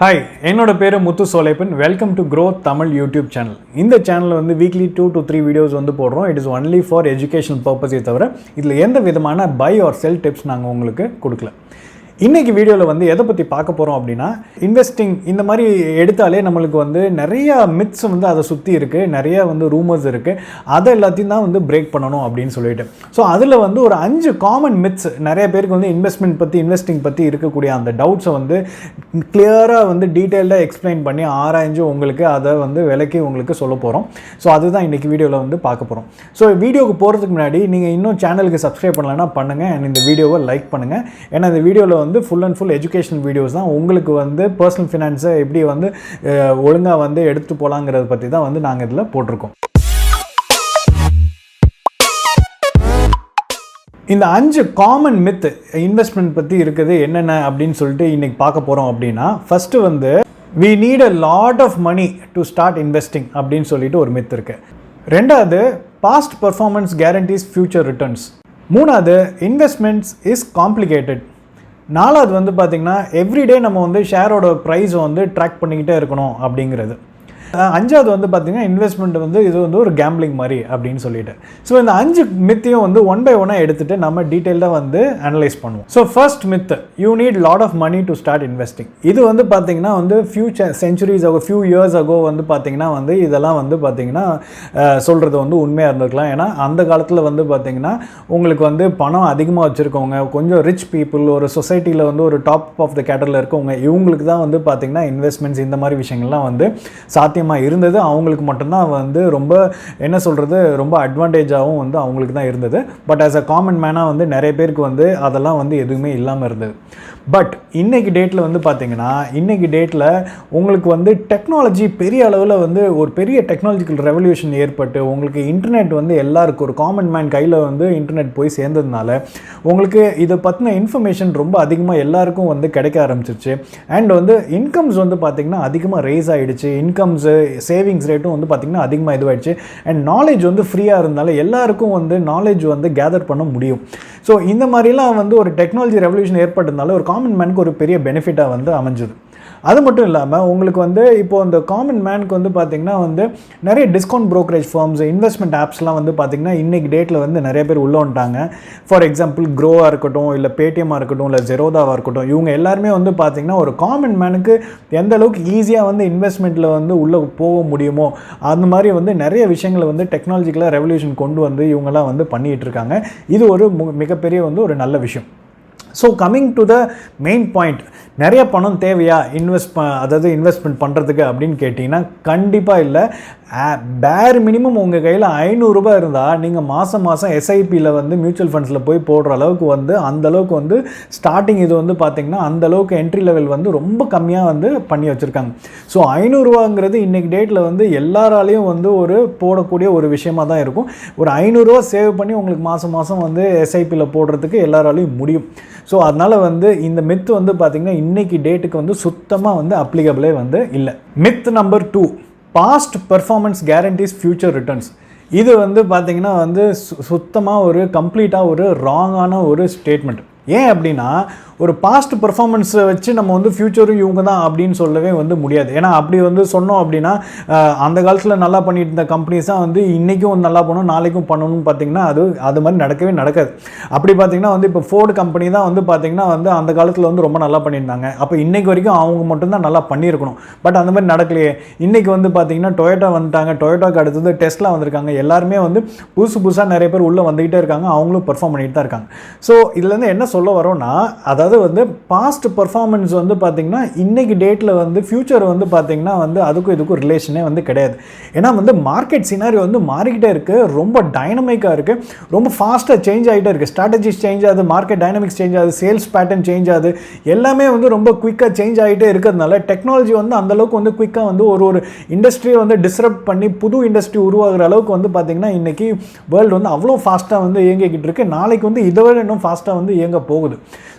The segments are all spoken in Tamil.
ஹாய், என்னோட பேர் Muthu Solaippan. Welcome to grow Tamil YouTube channel. இந்த சேனலில் வந்து வீக்லி 2 to 3 வீடியோஸ் வந்து போடுறோம். It is only for educational பர்பஸே தவிர இதில் எந்த விதமான பை ஆர் செல் டிப்ஸ் நாங்கள் உங்களுக்கு கொடுக்கல. இன்றைக்கி வீடியோவில் வந்து எதை பற்றி பார்க்க போகிறோம் அப்படின்னா, இன்வெஸ்டிங் இந்த மாதிரி எடுத்தாலே நம்மளுக்கு வந்து நிறையா மித்ஸ் வந்து அதை சுற்றி இருக்குது, நிறையா வந்து ரூமர்ஸ் இருக்குது. அதை எல்லாத்தையும் தான் வந்து பிரேக் பண்ணணும் அப்படின்னு சொல்லிட்டு. ஸோ அதில் வந்து ஒரு 5 காமன் மித்ஸ் நிறைய பேருக்கு வந்து இன்வெஸ்டிங் பற்றி இருக்கக்கூடிய அந்த டவுட்ஸை வந்து கிளியராக வந்து டீட்டெயில்டாக எக்ஸ்பிளைன் பண்ணி ஆராய்ஞ்சு உங்களுக்கு அதை வந்து விலைக்கு உங்களுக்கு சொல்ல போகிறோம். ஸோ அதுதான் இன்றைக்கி வீடியோவில் வந்து பார்க்க போகிறோம். ஸோ வீடியோவுக்கு போகிறதுக்கு முன்னாடி நீங்கள் இன்னும் சேனலுக்கு சப்ஸ்கிரைப் பண்ணலைன்னா பண்ணுங்கள், அண்ட் இந்த வீடியோவை லைக் பண்ணுங்கள். ஏன்னா இந்த வீடியோவில் வந்து full and full educational videos தான். உங்களுக்கு வந்து பர்சனல் ஃபினான்ஸை எப்படி வந்து ஒழுங்காக வந்து எடுத்துகிட்டு போகலாங்கிறத பற்றி தான் வந்து நாங்கள் இதில் போட்டிருக்கோம். இந்த 5 காமன் மித் இன்வெஸ்ட்மெண்ட் பற்றி இருக்குது என்னென்ன அப்படின்னு சொல்லிட்டு இன்றைக்கி பார்க்க போகிறோம். அப்படின்னா ஃபஸ்ட்டு வந்து we need a lot of money to start investing அப்படின்னு சொல்லிட்டு ஒரு மித் இருக்குது. ரெண்டாவது, past performance guarantees future returns. மூணாவது, இன்வெஸ்ட்மெண்ட்ஸ் இஸ் காம்ப்ளிகேட்டட். நாலாவது வந்து பார்த்திங்கன்னா எவ்ரிடே நம்ம வந்து ஷேரோட ப்ரைஸை வந்து ட்ராக் பண்ணிக்கிட்டே இருக்கணும் அப்படிங்கிறது. அஞ்சாவது வந்து பார்த்திங்கன்னா இன்வெஸ்ட்மெண்ட் வந்து இது வந்து ஒரு கேம்பிளிங் மாதிரி அப்படின்னு சொல்லிட்டு. ஸோ இந்த 5 மித்தையும் வந்து ஒன் பை ஒன்னாக எடுத்துகிட்டு நம்ம டீட்டெயிலாக வந்து அனலைஸ் பண்ணுவோம். So first myth, you need lot of money to start investing. இது வந்து பார்த்திங்கன்னா வந்து ஃபியூ இயர்ஸ் அகோ வந்து பார்த்திங்கன்னா வந்து இதெல்லாம் வந்து பார்த்திங்கன்னா சொல்கிறது வந்து உண்மையாக இருந்திருக்கலாம். ஏன்னா அந்த காலத்தில் வந்து பார்த்திங்கன்னா உங்களுக்கு வந்து பணம் அதிகமாக வச்சுருக்கவங்க, கொஞ்சம் ரிச் பீப்புள், ஒரு சொசைட்டியில் வந்து ஒரு டாப் ஆஃப் த கேட்டரில் இருக்கவங்க, இவங்களுக்கு தான் வந்து பார்த்திங்கன்னா இன்வெஸ்ட்மெண்ட்ஸ் இந்த மாதிரி விஷயங்கள்லாம் வந்து இருந்தது. அவங்களுக்கு மட்டும்தான் வந்து ரொம்ப என்ன சொல்கிறது, ரொம்ப அட்வான்டேஜாகவும் வந்து அவங்களுக்கு தான் இருந்தது. பட் ஆஸ் அ காமன் மேனாக வந்து நிறைய பேருக்கு வந்து அதெல்லாம் வந்து எதுவுமே இல்லாமல் இருந்தது. பட் இன்றைக்கி டேட்டில் வந்து பார்த்திங்கன்னா உங்களுக்கு வந்து டெக்னாலஜி பெரிய அளவில் வந்து ஒரு பெரிய டெக்னாலஜிக்கல் ரெவல்யூஷன் ஏற்பட்டு உங்களுக்கு இன்டர்நெட் வந்து எல்லாருக்கும் ஒரு காமன் மேன் கையில் வந்து இன்டர்நெட் போய் சேர்ந்ததுனால உங்களுக்கு இதை பற்றின இன்ஃபர்மேஷன் ரொம்ப அதிகமாக எல்லாருக்கும் வந்து கிடைக்க ஆரம்பிச்சிருச்சு. அண்ட் வந்து இன்கம்ஸ் வந்து பார்த்திங்கன்னா அதிகமாக ரைஸ் ஆகிடுச்சு. இன்கம்ஸு சேவிங்ஸ் ரேட்டும் வந்து பார்த்திங்கன்னா அதிகமாக இதுவாகிடுச்சு. அண்ட் நாலேஜ் வந்து ஃப்ரீயாக இருந்தால எல்லாருக்கும் வந்து நாலேஜ் வந்து கேதர் பண்ண முடியும். ஸோ இந்த மாதிரிலாம் வந்து ஒரு டெக்னாலஜி ரெவல்யூஷன் ஏற்பட்டதுனால ஒரு காமன் மேனுக்கு ஒரு பெரிய பெனிஃபிட்டாக வந்து அமைஞ்சுது. அது மட்டும் இல்லாமல் உங்களுக்கு வந்து இப்போது இந்த காமன் மேனுக்கு வந்து பார்த்திங்கன்னா வந்து நிறைய டிஸ்கவுண்ட் ப்ரோக்கரேஜ் ஃபார்ம்ஸ், இன்வெஸ்ட்மெண்ட் ஆப்ஸ்லாம் வந்து பார்த்திங்கன்னா இன்றைக்கி டேட்டில் வந்து நிறைய பேர் உள்ளே வந்துட்டாங்க. ஃபார் எக்ஸாம்பிள் க்ரோவாக இருக்கட்டும், இல்லை பேடிஎம்மாக இருக்கட்டும், இல்லை ஜெரோதாவாக இருக்கட்டும், இவங்க எல்லாருமே வந்து பார்த்திங்கன்னா ஒரு காமன் மேனுக்கு எந்த அளவுக்கு ஈஸியாக வந்து இன்வெஸ்ட்மெண்ட்டில் வந்து உள்ளே போக முடியுமோ அந்த மாதிரி வந்து நிறைய விஷயங்களை வந்து டெக்னாலஜிக்கலாக ரெவல்யூஷன் கொண்டு வந்து இவங்கெல்லாம் வந்து பண்ணிகிட்டு இருக்காங்க. இது ஒரு மிகப்பெரிய வந்து ஒரு நல்ல விஷயம். So coming to the main point, நிறைய பணம் தேவையா இன்வெஸ்ட்மெண்ட் பண்ணுறதுக்கு அப்படின்னு கேட்டிங்கன்னா கண்டிப்பாக இல்லை. பேர் மினிமம் உங்கள் கையில் 500 ரூபாய் இருந்தால் நீங்கள் மாதம் எஸ்ஐபியில் வந்து மியூச்சுவல் ஃபண்ட்ஸில் போய் போடுற அளவுக்கு வந்து அந்தளவுக்கு வந்து ஸ்டார்டிங் இது வந்து பார்த்திங்கன்னா அந்தளவுக்கு என்ட்ரி லெவல் வந்து ரொம்ப கம்மியாக வந்து பண்ணி வச்சுருக்காங்க. ஸோ 500 ரூபாங்கிறது இன்றைக்கி டேட்டில் வந்து எல்லாராலையும் வந்து ஒரு போடக்கூடிய ஒரு விஷயமாக தான் இருக்கும். ஒரு 500 ரூபா சேவ் பண்ணி உங்களுக்கு மாதம் வந்து எஸ்ஐபியில் போடுறதுக்கு எல்லாராலையும் முடியும். ஸோ அதனால் வந்து இந்த மித் வந்து பார்த்திங்கன்னா இன்றைக்கி டேட்டுக்கு வந்து சுத்தமாக வந்து அப்ளிகபிளே வந்து இல்லை. Myth number 2, past performance guarantees future returns. இது வந்து பார்த்திங்கன்னா வந்து சுத்தமாக ஒரு கம்ப்ளீட்டாக ஒரு ராங்கான ஒரு ஸ்டேட்மெண்ட். ஏன் அப்படின்னா ஒரு பாஸ்ட் பெர்ஃபார்மன்ஸை வச்சு நம்ம வந்து ஃப்யூச்சரும் இவங்க தான் அப்படின்னு சொல்லவே வந்து முடியாது. ஏன்னா அப்படி வந்து சொன்னோம் அப்படின்னா அந்த காலத்தில் நல்லா பண்ணிட்டு இருந்த கம்பெனிஸ் தான் வந்து இன்றைக்கும் நல்லா பண்ணணும் நாளைக்கும் பண்ணணும்னு பார்த்திங்கன்னா அது மாதிரி நடக்கவே நடக்காது. அப்படி பார்த்திங்கன்னா வந்து இப்போ ஃபோர்டு கம்பெனி தான் வந்து பார்த்திங்கன்னா வந்து அந்த காலத்தில் வந்து ரொம்ப நல்லா பண்ணியிருந்தாங்க. அப்போ இன்றைக்கு வரைக்கும் அவங்க மட்டும்தான் நல்லா பண்ணியிருக்கணும். பட் அந்த மாதிரி நடக்கலையே. இன்றைக்கி வந்து பார்த்திங்கன்னா டொயோட்டா வந்துட்டாங்க, டொயோட்டாக்கு அடுத்தது டெஸ்லா வந்திருக்காங்க. எல்லாருமே வந்து புதுசாக நிறைய பேர் உள்ளே வந்துக்கிட்டே இருக்காங்க, அவங்களும் பெர்ஃபார்ம் பண்ணிட்டு தான் இருக்காங்க. ஸோ இதுலேருந்து என்ன சொல்ல வரோன்னா, அதாவது வந்து பாஸ்ட் பர்ஃபார்மன்ஸ் வந்து பார்த்திங்கன்னா இன்றைக்கி டேட்டில் வந்து ஃபியூச்சர் வந்து பார்த்திங்கன்னா வந்து அதுக்கும் இதுக்கும் ரிலேஷனே வந்து கிடையாது. ஏன்னா வந்து மார்க்கெட் சினாரியோ வந்து மாறிக்கிட்டே இருக்குது, ரொம்ப டைனமிக்காக இருக்குது, ரொம்ப ஃபாஸ்ட்டாக சேஞ்ச் ஆகிட்டே இருக்குது. ஸ்ட்ராட்டஜிஸ் சேஞ்ச் ஆகுது, மார்க்கெட் டைனமிக்ஸ் சேஞ்ச் ஆகுது, சேல்ஸ் பேட்டர்ன் சேஞ்ச் ஆகுது, எல்லாமே வந்து ரொம்ப குயிக்காக சேஞ்ச் ஆகிட்டே இருக்கிறதுனால டெக்னாலஜி வந்து அந்தளவுக்கு வந்து குயிக்காக வந்து ஒரு இண்டஸ்ட்ரியை வந்து டிஸ்ரப்ட் பண்ணி புது இண்டஸ்ட்ரி உருவாகிற அளவுக்கு வந்து பார்த்திங்கன்னா இன்றைக்கி வேர்ல்டு வந்து அவ்வளோ ஃபாஸ்ட்டாக வந்து இயங்கிக்கிட்டு இருக்குது. நாளைக்கு வந்து இதை விட இன்னும் ஃபாஸ்ட்டாக வந்து இயங்க போகுது.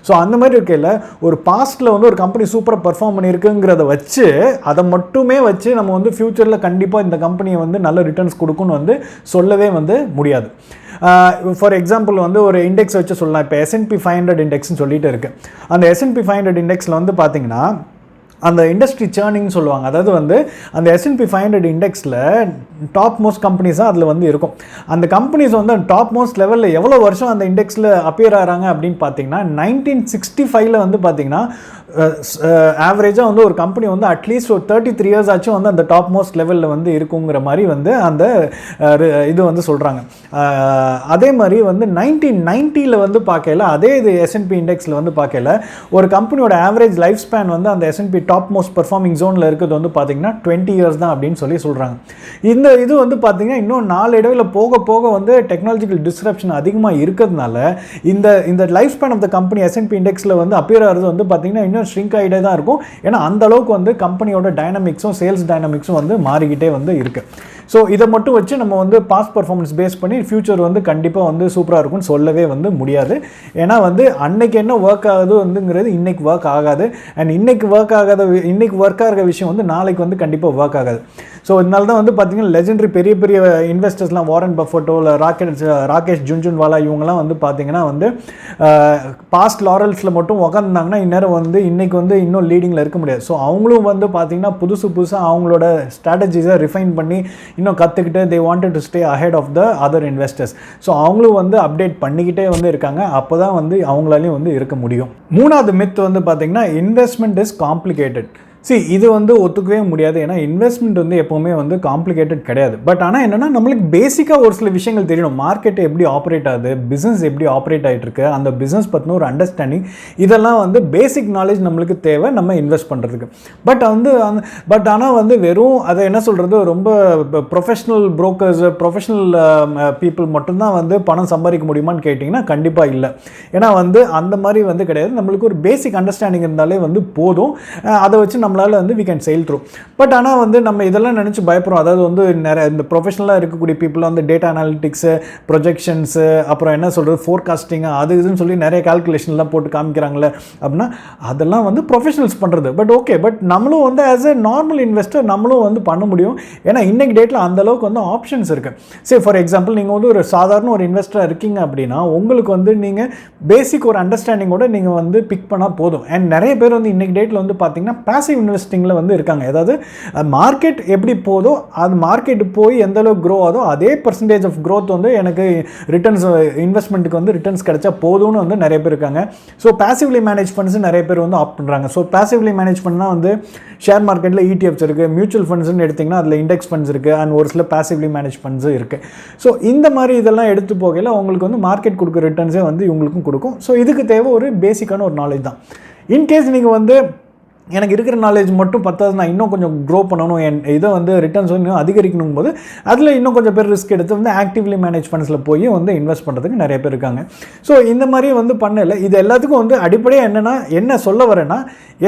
ஸோ அந்த மாதிரி இருக்கையில் ஒரு பாஸ்ட்டில் வந்து ஒரு கம்பெனி சூப்பராக பெர்ஃபார்ம் பண்ணியிருக்குங்கிறத வச்சு அதை மட்டுமே வச்சு நம்ம வந்து ஃப்யூச்சரில் கண்டிப்பாக இந்த கம்பெனியை வந்து நல்ல ரிட்டர்ன்ஸ் கொடுக்குன்னு வந்து சொல்லவே வந்து முடியாது. ஃபார் எக்ஸாம்பிள் வந்து ஒரு இண்டெக்ஸ் வச்சு சொல்லலாம். இப்போ S&P 500 இண்டெக்ஸ்னு சொல்லிட்டு இருக்குது. அந்த S&P 500 இண்டெக்ஸில் வந்து பார்த்திங்கன்னா அந்த இண்டஸ்ட்ரி சேர்னிங்னு சொல்லுவாங்க. அதாவது வந்து அந்த S&P 500 இண்டெக்ஸில் டாப் மோஸ்ட் கம்பெனிஸ் தான் அதில் வந்து இருக்கும். அந்த கம்பெனிஸ் வந்து டாப் மோஸ்ட் லெவலில் எவ்வளோ வருஷம் அந்த இண்டெக்ஸில் அப்பியர் ஆகிறாங்க அப்படின்னு பார்த்தீங்கன்னா 1965 வந்து பார்த்தீங்கன்னா ஆவரேஜாக வந்து ஒரு கம்பெனி வந்து அட்லீஸ்ட் ஒரு 33 இயர்ஸ் ஆச்சும் வந்து அந்த டாப் மோஸ்ட் லெவலில் வந்து இருக்குங்கிற மாதிரி வந்து அந்த இது வந்து சொல்கிறாங்க. அதே மாதிரி வந்து 1990 வந்து பார்க்கல, அதே இது S&P இண்டெக்ஸில் வந்து பார்க்கல ஒரு கம்பெனியோட ஆவரேஜ் லைஃப் ஸ்பேன் வந்து அந்த S&P டாப் மோஸ்ட் பெர்ஃபார்மிங் ஜோனில் இருக்கிறது வந்து பார்த்தீங்கன்னா 20 இயர்ஸ் தான் அப்படின்னு சொல்கிறாங்க. இந்த இது வந்து பார்த்தீங்கன்னா இன்னும் நாளடைவில் போக போக வந்து டெக்னாலஜிக்கல் டிஸ்ரப்ஷன் அதிகமாக இருக்கிறதுனால இந்த life span of the company S&P இண்டெக்ஸில் வந்து அப்பியர் ஆகிறது வந்து பார்த்தீங்கன்னா இன்னும் ஷ்ரிங்க் ஆகிட்டே தான் இருக்கும். ஏன்னா அந்த அளவுக்கு வந்து கம்பெனியோட டைனமிக்ஸும் சேல்ஸ் டைனமிக்ஸும் வந்து மாறிக்கிட்டே வந்து இருக்குது. ஸோ இதை மட்டும் வச்சு நம்ம வந்து பாஸ்ட் பர்ஃபார்மன்ஸ் பேஸ் பண்ணி ஃபியூச்சர் வந்து கண்டிப்பாக வந்து சூப்பராக இருக்கும்னு சொல்லவே வந்து முடியாது. ஏன்னா வந்து அன்னைக்கு என்ன ஒர்க் ஆகுது வந்துங்கிறது இன்னைக்கு ஒர்க் ஆகாது. அண்ட் இன்னைக்கு ஒர்க் ஆகிற விஷயம் வந்து நாளைக்கு வந்து கண்டிப்பாக ஒர்க் ஆகாது. ஸோ இதனால தான் வந்து பார்த்தீங்கன்னா லெஜெண்டரி பெரிய பெரிய இன்வெஸ்டர்ஸ்லாம் வாரன் பஃபட்டோ இல்லை ராகேஷ் ஜுன்ஜுன்வாலா இவங்கெல்லாம் வந்து பார்த்தீங்கன்னா வந்து பாஸ்ட் லாரல்ஸில் மட்டும் உட்காந்துருந்தாங்கன்னா இந்நேரம் வந்து இன்றைக்கி வந்து இன்னும் லீடிங்கில் இருக்க முடியாது. ஸோ அவங்களும் வந்து பார்த்தீங்கன்னா புதுசாக அவங்களோட ஸ்ட்ராட்டஜிஸை ரிஃபைன் பண்ணி இன்னும் கற்றுக்கிட்டு they wanted to stay ahead of the other investors. So அவங்களும் வந்து அப்டேட் பண்ணிக்கிட்டே வந்து இருக்காங்க. அப்போ தான் வந்து அவங்களாலையும் வந்து இருக்க முடியும். மூணாவது மித் வந்து பார்த்தீங்கன்னா இன்வெஸ்ட்மெண்ட் இஸ் காம்ப்ளிகேட்டட். இது வந்து ஒத்துக்கவே முடியாது. ஏன்னா இன்வெஸ்ட்மெண்ட் வந்து எப்போவுமே வந்து காம்ப்ளிகேட்டட் கிடையாது. பட் ஆனால் என்னென்னா நம்மளுக்கு பேசிக்காக ஒரு சில விஷயங்கள் தெரியணும். மார்க்கெட் எப்படி ஆப்ரேட் ஆகுது, பிஸ்னஸ் எப்படி ஆப்ரேட் ஆகிட்டு இருக்கு, அந்த பிஸ்னஸ் பற்றின ஒரு அண்டர்ஸ்டாண்டிங், இதெல்லாம் வந்து பேசிக் நாலேஜ் நம்மளுக்கு தேவை நம்ம இன்வெஸ்ட் பண்ணுறதுக்கு. பட் ஆனால் வந்து வெறும் அதை என்ன சொல்கிறது, ரொம்ப ப்ரொஃபஷனல் புரோக்கர்ஸ், ப்ரொஃபஷனல் பீப்புள் மட்டும்தான் வந்து பணம் சம்பாதிக்க முடியுமான்னு கேட்டிங்கன்னா கண்டிப்பாக இல்லை. ஏன்னா வந்து அந்த மாதிரி வந்து கிடையாது. நம்மளுக்கு ஒரு பேசிக் அண்டர்ஸ்டாண்டிங் இருந்தாலே வந்து போதும். அதை வச்சு நம்மளால வந்து we can sail through. But ஆனால் வந்து நம்ம இதெல்லாம் நினச்சி பயப்படுறோம். அதாவது வந்து நிறைய இந்த ப்ரொஃபஷனலாக இருக்கக்கூடிய பீப்புள் வந்து டேட்டா அனாலிட்டிக்ஸு, ப்ரொஜெக்ஷன்ஸு, அப்புறம் என்ன சொல்கிறது ஃபோர்காஸ்டிங், அது இதுன்னு சொல்லி நிறைய கால்குலேஷன்லாம் போட்டு காமிக்கிறாங்களே அப்படின்னா அதெல்லாம் வந்து ப்ரொஃபஷனல்ஸ் பண்ணுறது. பட் ஓகே, பட் நம்மளும் வந்து ஆஸ் எ நார்மல் இன்வெஸ்டர் நம்மளும் வந்து பண்ண முடியும். ஏன்னா இன்றைக்கி டேட்டில் அந்தளவுக்கு வந்து ஆப்ஷன்ஸ் இருக்குது. சரி, ஃபார் எக்ஸாம்பிள் நீங்கள் வந்து ஒரு சாதாரண ஒரு இன்வெஸ்டராக இருக்கீங்க அப்படின்னா உங்களுக்கு வந்து நீங்கள் பேசிக் ஒரு அண்டர்ஸ்டாண்டிங்கோட நீங்கள் வந்து பிக் பண்ணால் போதும். அண்ட் நிறைய பேர் வந்து இன்றைக்கி டேட்டில் வந்து பார்த்தீங்கன்னா பாசிவ் இன்வெஸ்டிங்கில் வந்து இருக்காங்க. அதாவது மார்க்கெட் எப்படி போதோ அது மார்க்கெட் போய் எந்த அளவுக்கு க்ரோ ஆகுதோ அதே பர்சன்டேஜ் ஆஃப் க்ரோத் வந்து எனக்கு ரிட்டர்ன்ஸ் இன்வெஸ்ட்மெண்ட்டுக்கு வந்து ரிட்டர்ன்ஸ் கிடைச்சா போதும்னு வந்து நிறைய பேர் இருக்காங்க. ஸோ பாசிவ்லி மேனேஜ் ஃபண்ட்ஸ் நிறைய பேர் வந்து ஆப்ட் பண்ணுறாங்க. ஸோ பாசிவ்லி மேனேஜ் பண்ணால் வந்து ஷேர் மார்க்கெட்டில் ETFs இருக்குது, மியூச்சுவல் ஃபண்ட்ஸ்னு எடுத்திங்கன்னா அதில் இண்டெக்ஸ் ஃபண்ட்ஸ் இருக்குது, அண்ட் ஒரு சில பாசிவ்லி மேனேஜ் ஃபண்ட்ஸும் இருக்குது. ஸோ இந்த மாதிரி இதெல்லாம் எடுத்து போகையில் அவங்களுக்கு வந்து மார்க்கெட் கொடுக்குற ரிட்டர்ன்ஸே வந்து இவங்களுக்கும் கொடுக்கும். ஸோ இதுக்கு தேவை ஒரு பேசிக்கான ஒரு நாலேஜ் தான். இன்கேஸ் நீங்கள் வந்து எனக்கு இருக்கிற நாலேஜ் மட்டும் பத்தாது, நான் இன்னும் கொஞ்சம் க்ரோ பண்ணணும், இதை வந்து ரிட்டர்ன்ஸ் இன்னும் அதிகரிக்கணும் போது அதில் இன்னும் கொஞ்சம் பேர் ரிஸ்க் எடுத்து வந்து ஆக்டிவ்லி மேனேஜ் ஃபண்ட்ஸில் போய் வந்து இன்வெஸ்ட் பண்ணுறதுக்கு நிறைய பேர் இருக்காங்க. ஸோ இந்த மாதிரி வந்து பண்ணல. இது எல்லாத்துக்கும் வந்து அடிப்படையாக என்னென்னா என்ன சொல்ல வரேன்னா,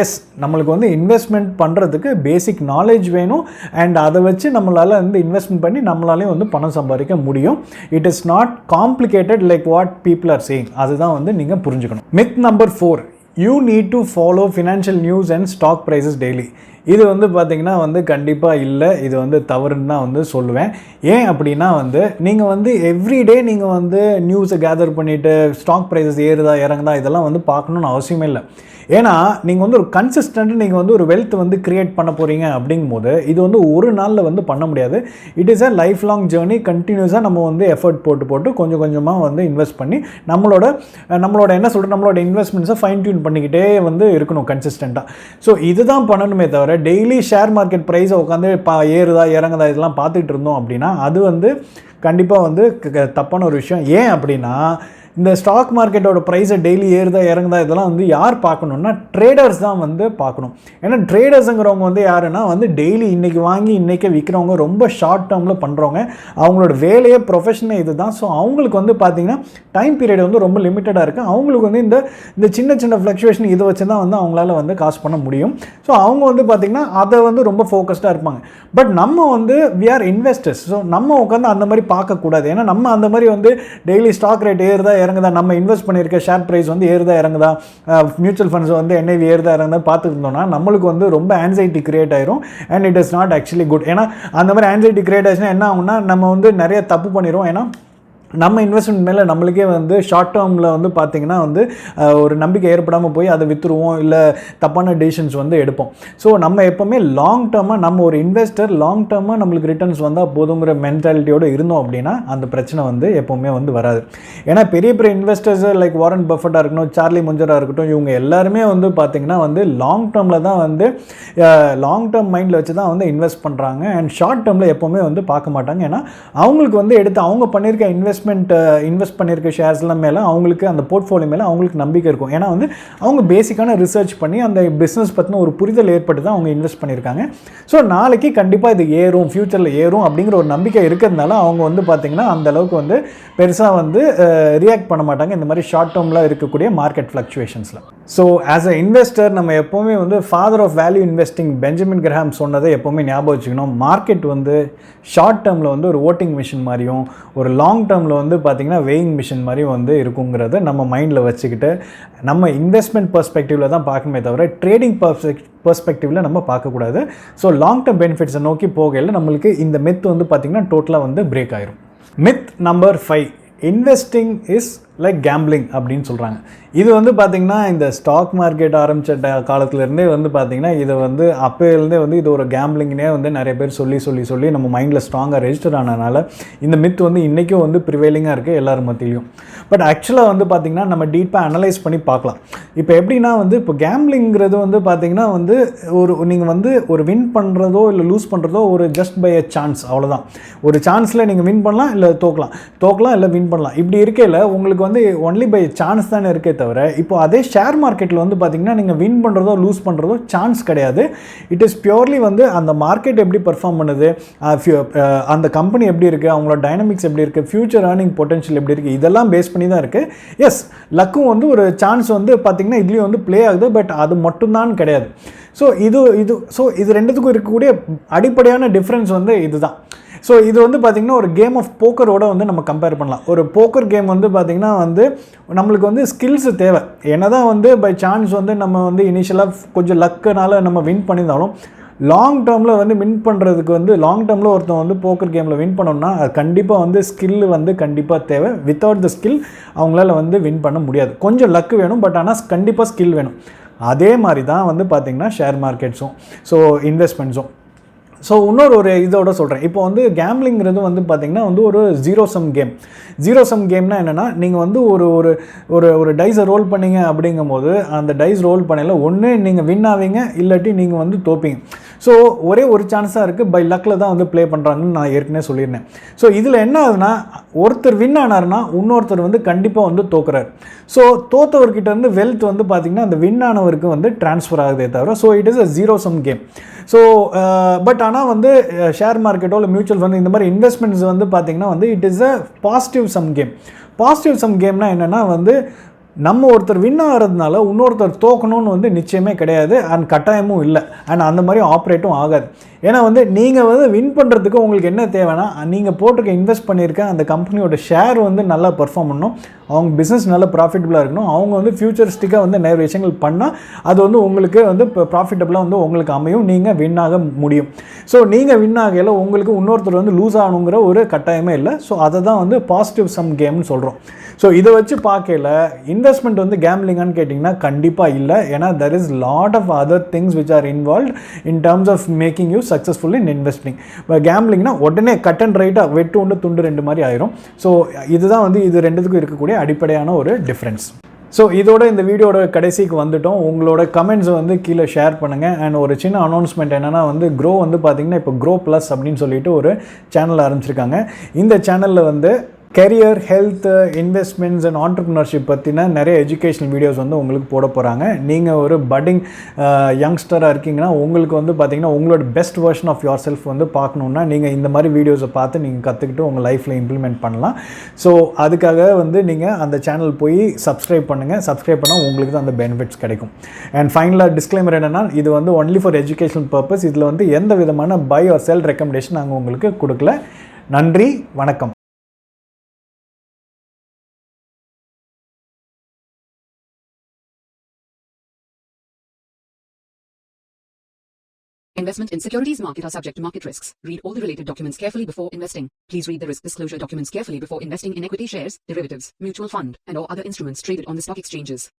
எஸ் நம்மளுக்கு வந்து இன்வெஸ்ட்மெண்ட் பண்ணுறதுக்கு பேசிக் நாலேஜ் வேணும். அண்ட் அதை வச்சு நம்மளால் வந்து இன்வெஸ்ட்மெண்ட் பண்ணி நம்மளாலேயும் வந்து பணம் சம்பாதிக்க முடியும். It is not complicated like what people are saying. அதுதான் வந்து நீங்கள் புரிஞ்சுக்கணும். Myth number 4, you need to follow financial news and stock prices daily. இது வந்து பார்த்திங்கன்னா வந்து கண்டிப்பாக இல்லை, இது வந்து தவறுன்னு தான் வந்து சொல்லுவேன். ஏன் அப்படின்னா வந்து நீங்கள் வந்து எவ்ரிடே நீங்கள் வந்து நியூஸை கேதர் பண்ணிவிட்டு ஸ்டாக் ப்ரைஸஸ் ஏறுதா இறங்குதா இதெல்லாம் வந்து பார்க்கணுன்னு அவசியமே இல்லை. ஏன்னா நீங்கள் வந்து ஒரு கன்சிஸ்டன்ட் நீங்கள் வந்து ஒரு வெல்த் வந்து கிரியேட் பண்ண போகிறீங்க அப்படிங்கும் போது இது வந்து ஒரு நாளில் வந்து பண்ண முடியாது. It is a life long journey. கண்டினியூஸாக நம்ம வந்து எஃபர்ட் போட்டு கொஞ்சம் கொஞ்சமாக வந்து இன்வெஸ்ட் பண்ணி நம்மளோட என்ன சொல்கிறது நம்மளோட இன்வெஸ்ட்மெண்ட்ஸை ஃபைன் டியூன் பண்ணிக்கிட்டே வந்து இருக்கணும் கன்சிஸ்டண்ட்டாக. ஸோ இதுதான் பண்ணணுமே தவிர டெய்லி ஷேர் மார்க்கெட் ப்ரைஸை உட்காந்து ஏறுதா இறங்குதா இதெல்லாம் பார்த்துக்கிட்டு இருந்தோம் அப்படின்னா அது வந்து கண்டிப்பாக வந்து தப்பான ஒரு விஷயம். ஏன் அப்படின்னா இந்த ஸ்டாக் மார்க்கெட்டோட ப்ரைஸை டெய்லி ஏறுதா இறங்குதா இதெல்லாம் வந்து யார் பார்க்கணுன்னா ட்ரேடர்ஸ் தான் வந்து பார்க்கணும். ஏன்னா ட்ரேடர்ஸுங்கிறவங்க வந்து யாருன்னா வந்து டெய்லி இன்றைக்கி வாங்கி இன்றைக்கே விற்கிறவங்க, ரொம்ப ஷார்ட் டேர்மில் பண்ணுறவங்க, அவங்களோட வேலையே ப்ரொஃபஷனே இது தான். ஸோ அவங்களுக்கு வந்து பார்த்திங்கன்னா டைம் பீரியட் வந்து ரொம்ப லிமிட்டடாக இருக்குது. அவங்களுக்கு வந்து இந்த சின்ன ஃப்ளக்சுவேஷன் இதை வச்சு தான் வந்து அவங்களால வந்து காசு பண்ண முடியும். ஸோ அவங்க வந்து பார்த்திங்கன்னா அதை வந்து ரொம்ப ஃபோக்கஸ்டாக இருப்பாங்க. பட் நம்ம வந்து வி ஆர் இன்வெஸ்டர்ஸ். ஸோ நம்ம உட்காந்து அந்த மாதிரி பார்க்கக்கூடாது. ஏன்னா நம்ம அந்த மாதிரி வந்து டெய்லி ஸ்டாக் ரேட் ஏறுதா இறங்குதா, நம்ம இன்வெஸ்ட் பண்ணியிருக்க ஷேர் ப்ரைஸ் வந்து ஏறுதா இறங்குதா, மியூச்சுவல் ஃபண்ட்ஸ் வந்து NAV ஏறுதா இறங்குதா பார்த்துட்டு இருந்தோம்னா நம்மளுக்கு வந்து ரொம்ப ஆன்சைட்டி கிரியேட் ஆயிரும். And it is not actually good. ஏன்னா அந்த மாதிரி ஆன்சைட்டி கிரியேட் ஆச்சுன்னா என்ன ஆகும்னா நம்ம வந்து நிறைய தப்பு பண்ணிடுவோம். ஏன்னா நம்ம இன்வெஸ்ட்மெண்ட் மேலே நம்மளுக்கே வந்து ஷார்ட் டேர்மில் வந்து பார்த்திங்கன்னா வந்து ஒரு நம்பிக்கை ஏற்படாமல் போய் அதை விற்றுருவோம், இல்லை தப்பான டிசிஷன்ஸ் வந்து எடுப்போம். ஸோ நம்ம எப்போவுமே லாங் டேர்மாக நம்ம ஒரு இன்வெஸ்டர் லாங் டேர்மாக நம்மளுக்கு ரிட்டர்ன்ஸ் வந்தால் போதுங்கிற மென்டாலிட்டியோடு இருந்தோம் அப்படின்னா அந்த பிரச்சனை வந்து எப்போவுமே வந்து வராது. ஏன்னா பெரிய பெரிய இன்வெஸ்டர்ஸ் லைக் வாரன் பஃபட்டாக இருக்கட்டும், சார்லி முஞ்சராக இருக்கட்டும், இவங்க எல்லாருமே வந்து பார்த்திங்கன்னா வந்து லாங் டேர்மில் தான் வந்து லாங் டேர்ம் மைண்டில் வச்சு தான் வந்து இன்வெஸ்ட் பண்ணுறாங்க. அண்ட் ஷார்ட் டேர்மில் எப்போவுமே வந்து பார்க்க மாட்டாங்க. ஏன்னா அவங்களுக்கு வந்து எடுத்து அவங்க பண்ணியிருக்க இன்வெஸ்ட் பண்ணியிருக்க ஷேர்ஸ்லாம் மேலே அவங்களுக்கு அந்த போர்ட்ஃபோலியோ மேலே அவங்களுக்கு நம்பிக்கை இருக்கும். ஏன்னா வந்து அவங்க பேசிக்கான ரிசர்ச் பண்ணி அந்த பிஸ்னஸ் பற்றின ஒரு புரிதல் ஏற்பட்டு தான் அவங்க இன்வெஸ்ட் பண்ணியிருக்காங்க. ஸோ நாளைக்கு கண்டிப்பாக இது ஏறும், ஃப்யூச்சரில் ஏறும் அப்படிங்கிற ஒரு நம்பிக்கை இருக்கிறதுனால அவங்க வந்து பார்த்திங்கன்னா அந்த அளவுக்கு வந்து பெருசாக வந்து ரியாக்ட் பண்ண மாட்டாங்க இந்த மாதிரி ஷார்ட் டேர்மில் இருக்கக்கூடிய மார்க்கெட் ஃப்ளக்சுவேஷன்ஸில். ஸோ ஆஸ் அ இன்வெஸ்டர் நம்ம எப்போவுமே வந்து father of value investing Benjamin Graham சொன்னதை எப்போவுமே ஞாபகம் வச்சுக்கணும். மார்க்கெட் வந்து ஷார்ட் டேர்மில் வந்து ஒரு ஓட்டிங் மிஷின் மாதிரியும், ஒரு லாங் டேர்மில் வந்து பார்த்திங்கன்னா வெயிங் மிஷின் மாதிரியும் வந்து இருக்குங்கிறத நம்ம மைண்டில் வச்சுக்கிட்டு நம்ம இன்வெஸ்ட்மெண்ட் பெர்ஸ்பெக்டிவில் தான் பார்க்கணுமே தவிர ட்ரேடிங் பெர்ஸ்பெக்டிவில் நம்ம பார்க்கக்கூடாது. ஸோ லாங் டேர்ம் பெனிஃபிட்ஸை நோக்கி போகையில் நம்மளுக்கு இந்த மித் வந்து பார்த்திங்கன்னா டோட்டலாக வந்து பிரேக் ஆயிரும். Myth number 5, investing is like gambling அப்படின்னு சொல்கிறாங்க. இது வந்து பார்த்திங்கன்னா இந்த ஸ்டாக் மார்க்கெட் ஆரம்பித்த காலத்துலேருந்தே வந்து பார்த்திங்கன்னா இதை வந்து அப்போலேருந்தே வந்து இது ஒரு கேம்பிளிங்னே வந்து நிறைய பேர் சொல்லி நம்ம மைண்டில் ஸ்ட்ராங்காக ரெஜிஸ்டர் ஆனதுனால இந்த மித் வந்து இன்றைக்கும் வந்து ப்ரிவைலிங்காக இருக்குது எல்லார் மத்தியிலையும். பட் ஆக்சுவலாக வந்து பார்த்திங்கன்னா நம்ம டீப்பாக அனலைஸ் பண்ணி பார்க்கலாம். இப்போ எப்படின்னா வந்து இப்போ கேம்பிளிங்கிறது வந்து பார்த்திங்கன்னா வந்து நீங்கள் வந்து ஒரு வின் பண்ணுறதோ இல்லை லூஸ் பண்ணுறதோ ஒரு ஜஸ்ட் பை அ சான்ஸ், அவ்வளோதான். ஒரு சான்ஸில் நீங்கள் வின் பண்ணலாம் இல்லை தோக்கலாம் இல்லை வின் பண்ணலாம். இப்படி இருக்கையில் உங்களுக்கு வந்து ஒன்லி பை சான்ஸ் தானே இருக்கே தவிர இப்போ அதே ஷேர் மார்க்கெட்டில் வந்து பார்த்திங்கன்னா நீங்கள் வின் பண்ணுறதோ லூஸ் பண்ணுறதோ சான்ஸ் கிடையாது. இட் இஸ் பியூர்லி வந்து அந்த மார்க்கெட் எப்படி பர்ஃபார்ம் பண்ணுது, அந்த கம்பெனி எப்படி இருக்குது, அவங்களோட டைனமிக்ஸ் எப்படி இருக்குது, ஃபியூச்சர் ஏர்னிங் பொட்டன்ஷியல் எப்படி இருக்குது, இதெல்லாம் பேஸ் பண்ணி தான் இருக்குது. எஸ், லக்கும் வந்து ஒரு சான்ஸ் வந்து பார்த்திங்கன்னா இதுலேயும் வந்து ப்ளே ஆகுது. பட் அது மட்டும்தான் கிடையாது. ஸோ இது ரெண்டுத்துக்கும் இருக்கக்கூடிய அடிப்படையான டிஃப்ரென்ஸ் வந்து இதுதான். ஸோ இது வந்து பார்த்திங்கன்னா ஒரு கேம் ஆஃப் போக்கரோட வந்து நம்ம கம்பேர் பண்ணலாம். ஒரு போக்கர் கேம் வந்து பார்த்திங்கன்னா வந்து நம்மளுக்கு வந்து ஸ்கில்ஸ் தேவை. என்ன தான் வந்து பை சான்ஸ் வந்து நம்ம வந்து இனிஷியலாக கொஞ்சம் லக்குனால நம்ம வின் பண்ணியிருந்தாலும் லாங் டேர்மில் வந்து வின் பண்ணுறதுக்கு வந்து லாங் டேர்மில் ஒருத்தன் வந்து போக்கர் கேமில் வின் பண்ணோம்னா அது கண்டிப்பாக வந்து ஸ்கில் வந்து கண்டிப்பாக தேவை. வித்தவுட் த ஸ்கில் அவங்களால வந்து வின் பண்ண முடியாது. கொஞ்சம் லக்கு வேணும், பட் ஆனால் கண்டிப்பாக ஸ்கில் வேணும். அதே மாதிரி தான் வந்து பார்த்திங்கன்னா ஷேர் மார்க்கெட்ஸும் ஸோ இன்வெஸ்ட்மெண்ட்ஸும். ஸோ இன்னொரு இதோட சொல்கிறேன். இப்போ வந்து கேம்லிங்கிறது வந்து பார்த்திங்கன்னா வந்து ஒரு zero sum game. Zero sum கேம்னா என்னென்னா நீங்கள் வந்து ஒரு டைஸை ரோல் பண்ணிங்க அப்படிங்கும்போது அந்த டைஸ் ரோல் பண்ணல ஒன்று நீங்கள் வின் ஆவீங்க, இல்லாட்டி நீங்கள் வந்து தோப்பீங்க. ஸோ ஒரே ஒரு சான்ஸாக இருக்குது. பை லக்கில் தான் வந்து ப்ளே பண்ணுறாங்கன்னு நான் ஏற்கனவே சொல்லியிருந்தேன். ஸோ இதில் என்ன ஆகுதுன்னா ஒருத்தர் வின் ஆனார்னா இன்னொருத்தர் வந்து கண்டிப்பாக வந்து தோக்குறாரு. ஸோ தோத்தவர்கிட்ட இருந்து வெல்த் வந்து பார்த்திங்கன்னா அந்த வின் ஆனவருக்கு வந்து ட்ரான்ஸ்ஃபர் ஆகுதே தவிர so it is a zero sum game. So but ஆனால் வந்து ஷேர் மார்க்கெட்டோ இல்லை மியூச்சுவல் ஃபண்ட் இந்த மாதிரி இன்வெஸ்ட்மெண்ட்ஸ் வந்து பார்த்திங்கன்னா வந்து it is a positive sum game. Positive sum கேம்னா என்னென்னா வந்து நம்ம ஒருத்தர் வின் ஆகிறதுனால இன்னொருத்தர் தோக்கணும்னு வந்து நிச்சயமே கிடையாது. அண்ட் கட்டாயமும் இல்லை. அண்ட் அந்த மாதிரி ஆப்ரேட்டும் ஆகாது. ஏன்னா வந்து நீங்கள் வந்து வின் பண்ணுறதுக்கு உங்களுக்கு என்ன தேவைன்னா நீங்கள் போட்டுக்க இன்வெஸ்ட் பண்ணியிருக்க அந்த கம்பெனியோட ஷேர் வந்து நல்லா பர்ஃபார்ம் பண்ணணும், அவங்க பிஸ்னஸ் நல்லா ப்ராஃபிட்டபுளாக இருக்கணும், அவங்க வந்து ஃபியூச்சரிஸ்டிக்காக வந்து நிறைய விஷயங்கள் பண்ணால் அது வந்து உங்களுக்கு வந்து இப்போ ப்ராஃபிட்டபுளாக வந்து உங்களுக்கு அமையும், நீங்கள் வின் ஆக முடியும். ஸோ நீங்கள் வின் ஆகையில் உங்களுக்கு இன்னொருத்தர் வந்து லூஸ் ஆகணுங்கிற ஒரு கட்டாயமே இல்லை. ஸோ அதை தான் வந்து பாசிட்டிவ் சம் கேம்னு சொல்கிறோம். ஸோ இதை வச்சு பார்க்கல இன்வெஸ்ட்மெண்ட் வந்து கேம்லிங்கான்னு கேட்டிங்கன்னா கண்டிப்பாக இல்லை. ஏன்னா there is lot of other things which are involve in terms of making you successful in investing. இப்போ கேம்லிங்னா உடனே கட் அண்ட் ரைட்டாக வெட்டு ஒன்று துண்டு ரெண்டு மாதிரி ஆயிரும். ஸோ இதுதான் வந்து இது ரெண்டுத்துக்கும் இருக்கக்கூடிய அடிப்படையான ஒரு டிஃப்ரென்ஸ். ஸோ இதோட இந்த வீடியோட கடைசிக்கு வந்துட்டோம். உங்களோட கமெண்ட்ஸை வந்து கீழே ஷேர் பண்ணுங்கள். அண்ட் ஒரு சின்ன அனௌன்ஸ்மெண்ட் என்னென்னா வந்து க்ரோ வந்து பார்த்திங்கன்னா இப்போ க்ரோ ப்ளஸ் அப்படின்னு சொல்லிட்டு ஒரு சேனல் ஆரம்பிச்சிருக்காங்க. இந்த சேனலில் வந்து career, health, investments and entrepreneurship பற்றின நிறைய எஜுகேஷனல் வீடியோஸ் வந்து உங்களுக்கு போட போகிறாங்க. நீங்கள் ஒரு பட்டிங் யங்ஸ்டராக இருக்கீங்கன்னா உங்களுக்கு வந்து பார்த்திங்கன்னா உங்களோட best version of yourself வந்து பார்க்கணுன்னா நீங்கள் இந்த மாதிரி வீடியோஸை பார்த்து நீங்கள் கற்றுக்கிட்டு உங்கள் லைஃப்பில் இம்ப்ளிமெண்ட் பண்ணலாம். ஸோ அதுக்காக வந்து நீங்கள் அந்த சேனல் போய் சப்ஸ்கிரைப் பண்ணுங்கள். சப்ஸ்கிரைப் பண்ணால் உங்களுக்கு தான் அந்த பெனிஃபிட்ஸ் கிடைக்கும். அண்ட் ஃபைனலாக டிஸ்க்ளைமர் என்னென்னா இது வந்து ஒன்லி ஃபார் எஜுகேஷனல் பர்பஸ். இதில் வந்து எந்த விதமான பை ஆர் செல் ரெக்கமெண்டேஷன் நாங்கள் உங்களுக்கு கொடுக்கல. நன்றி, வணக்கம். Investment in securities market are subject to market risks. Read all the related documents carefully before investing. Please read the risk disclosure documents carefully before investing in equity shares, derivatives, mutual fund, and or other instruments traded on the stock exchanges.